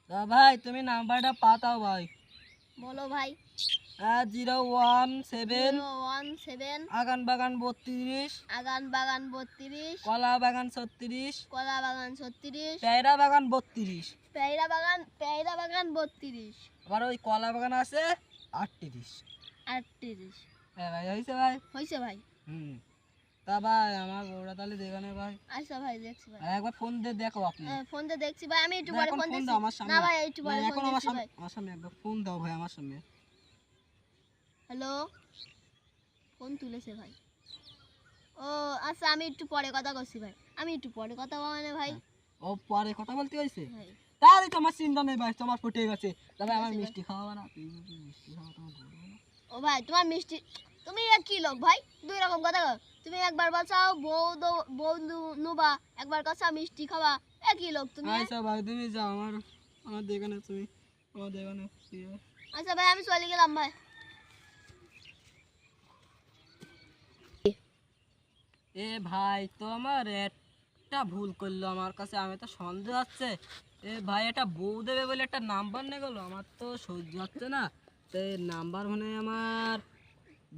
তা ভাই তুমি নাম্বারটা পাতাও ভাই। বলো ভাই। 017 017 আগান বাগান 32 আগান বাগান 32 কলা বাগান 36 কলা বাগান 36 পেয়ারা বাগান 32। পেয়ারা বাগান 32। আবার ওই কলা বাগান আছে 38। 38। হ্যাঁ ভাই হয়েছে ভাই। হয়েছে ভাই। তা ভাই আমার বউরা তাহলে দেখানে ভাই। আচ্ছা ভাই দেখছি ভাই। একবার ফোন দিয়ে দেখো আপনি। ফোন দিয়ে দেখছি ভাই, আমি একটু পরে ফোন দিচ্ছি। আমার সামনে না ভাই একটু পরে ফোন এখন দিচ্ছি ভাই। আমার সামনে একবার ফোন দাও ভাই আমার সামনে। হ্যালো, ফোন তুলেছে ভাই। ও আচ্ছা, আমি একটু পরে কথা বলছি ভাই। আমি একটু পরে কথা বলবো ভাই। ও পরে কথা বলতে হইছে ভাই তাহলে তোমার চিন্তা নেই ভাই, তোমার ফুটে গেছে। তবে আমার ঠিক আছে মিষ্টি খাওয়াবা না? তুই যদি মিষ্টি খাওয়া তোমার বলবো না। ও ভাই তোমার মিষ্টি, তুমি এক কি লোক ভাই, দুই রকম কথা কও। তুমি একবার বলছাও বন্ধু নুবা, একবার কথা মিষ্টি খাওয়া, একই লোক তুমি। আচ্ছা ভাই তুমি যাও, আমার দেখানে তুমি আমার দেখানে। আচ্ছা ভাই আমি চলে গেলাম ভাই। এ ভাই তো আমার একটা ভুল করলো আমার কাছে, আমি তো সন্দেহ হচ্ছে। এ ভাই এটা বউ দেবে বলে একটা নাম্বার নিয়ে গেলো, আমার তো সহ্য হচ্ছে না। তো এই নাম্বার মানে আমার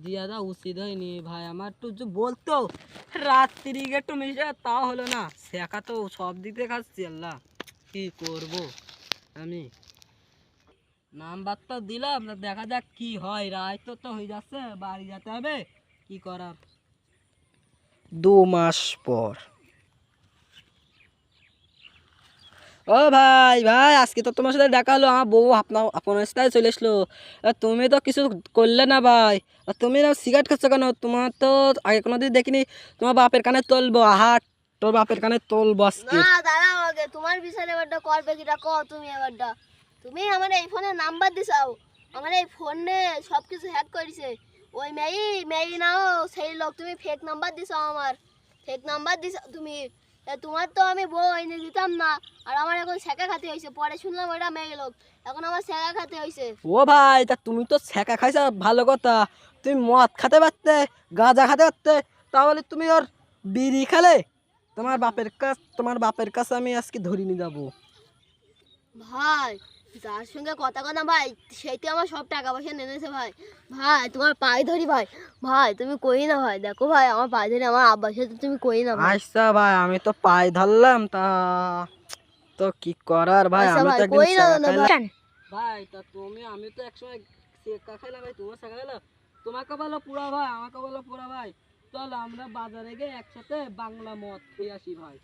দিয়া দেওয়া উচিত হয়নি ভাই। আমার একটু যে বলতো রাত্রি একটু মিশে তাও হলো না, শেখা তো সব দিতে খাচ্ছি। আল্লাহ কি করব আমি। নাম্বার তো দিলাম, দেখা যাক কি হয়। রায় তো হয়ে যাচ্ছে, বাড়ি যেতে হবে, কি করার। 2 মাস পর। ও ভাই ভাই আজকে তো তোমার সাথে দেখা হলো, আমার বউ আপনার সাথে চলে এসলো। তুমি তো কিছু করলে না ভাই। তুমি না সিগারেট খাচ্ছ কেন? তোমার তো আগে কোনোদিন দেখিনি। তোমার বাপের কানে তুলবো, হাট তোর বাপের কানে তুলবো আজকে। না দাঁড়াও আগে, তোমার বিষয়ে এবারটা করবে কিটা কও তুমি এবারটা। তুমি আমার এই ফোনে নাম্বার দিছাও, আমার এই ফোনে সব কিছু হ্যাক করেছে ওই মেই নাও সেই লোক। তুমি ফেক নাম্বার দিছাও, আমার ফেক নাম্বার দিছাও তুমি। তোমার তো আমি বউ এনে দিতাম না, আর আমার এখন ছেঁকা খাতে হয়েছে। পরে শুনলাম ওটা মেয়ে লোক, এখন আমার ছেঁকা খাতে হয়েছে। ও ভাই তা তুমি তো ছ্যাঁকা খাইছো, ভালো কথা। তুমি মদ খেতে পারতে, গাঁজা খেতে পারতে, তাহলে তুমি ওর বিড়ি খেলে। তোমার বাপের কাছে আমি আজকে ধরে নিয়ে যাবো। ভাই যার সঙ্গে কথা কথা ভাই সেইতে আমার সব টাকা পয়সা নেনেছে ভাই। ভাই তোমার পায়ে ধরি ভাই। ভাই তুমি কই না ভাই, দেখো ভাই আমার পায়ে ধরি, আমার আব্বার সাথে তুমি কই না ভাই। আচ্ছা ভাই আমি তো পায়ে ধরলাম, তা তো কি করার ভাই, আচ্ছা আমি তো ভাই একদিন কই না ছ্যাঁকা না খাইলাম। ভাই। ভাই তা আমি তো একসময় ছ্যাঁকা খাইলাম ভাই, তোমার ছ্যাঁকা খাইলাম। তোমাকে বলো পুরা ভাই, আমাকে বলো পুরা ভাই। চল আমরা বাজারে গিয়ে একসাথে বাংলা মদ খেয়ে আসি ভাই।